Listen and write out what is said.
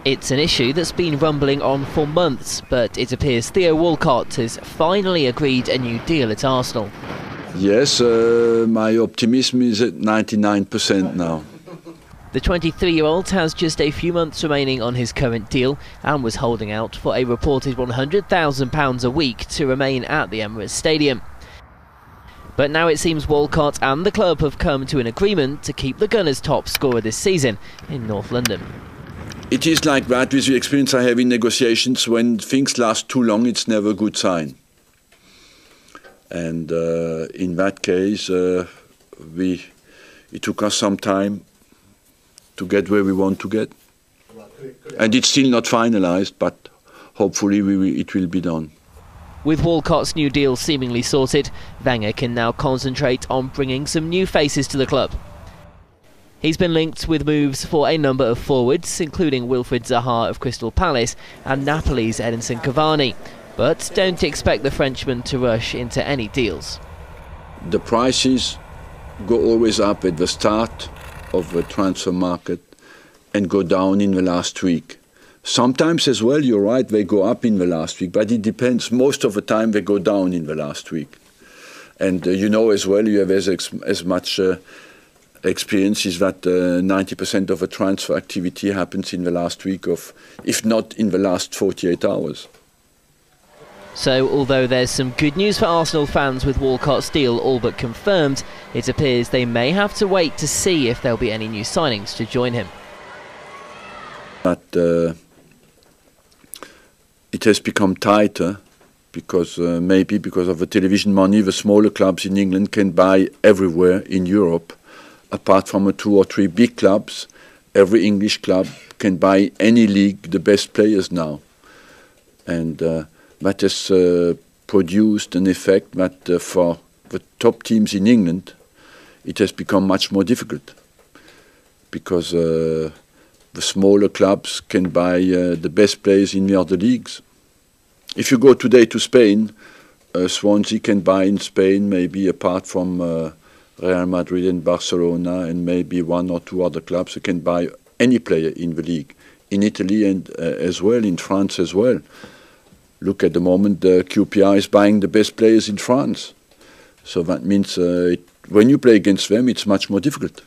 It's an issue that's been rumbling on for months, but it appears Theo Walcott has finally agreed a new deal at Arsenal. Yes, my optimism is at 99% now. The 23-year-old has just a few months remaining on his current deal and was holding out for a reported £100,000 a week to remain at the Emirates Stadium. But now it seems Walcott and the club have come to an agreement to keep the Gunners' top scorer this season in North London. It is like that with the experience I have in negotiations. When things last too long, it's never a good sign. And in that case, it took us some time to get where we want to get. And it's still not finalized, but hopefully it will be done. With Walcott's new deal seemingly sorted, Wenger can now concentrate on bringing some new faces to the club. He's been linked with moves for a number of forwards, including Wilfried Zaha of Crystal Palace and Napoli's Edinson Cavani. But don't expect the Frenchman to rush into any deals. The prices go always up at the start of the transfer market and go down in the last week. Sometimes as well, you're right, they go up in the last week, but it depends. Most of the time they go down in the last week. And you know as well, you have as much experience is that 90% of the transfer activity happens in the last week of, if not in the last 48 hours. So, although there's some good news for Arsenal fans with Walcott's deal all but confirmed, it appears they may have to wait to see if there'll be any new signings to join him. But it has become tighter because maybe because of the television money, the smaller clubs in England can buy everywhere in Europe. Apart from the 2 or 3 big clubs, every English club can buy any league the best players now. And that has produced an effect that for the top teams in England, it has become much more difficult because the smaller clubs can buy the best players in the other leagues. If you go today to Spain, Swansea can buy in Spain, maybe apart from Real Madrid and Barcelona and maybe 1 or 2 other clubs, who can buy any player in the league. In Italy and as well, in France as well. Look at the moment, QPR is buying the best players in France. So that means when you play against them, it's much more difficult.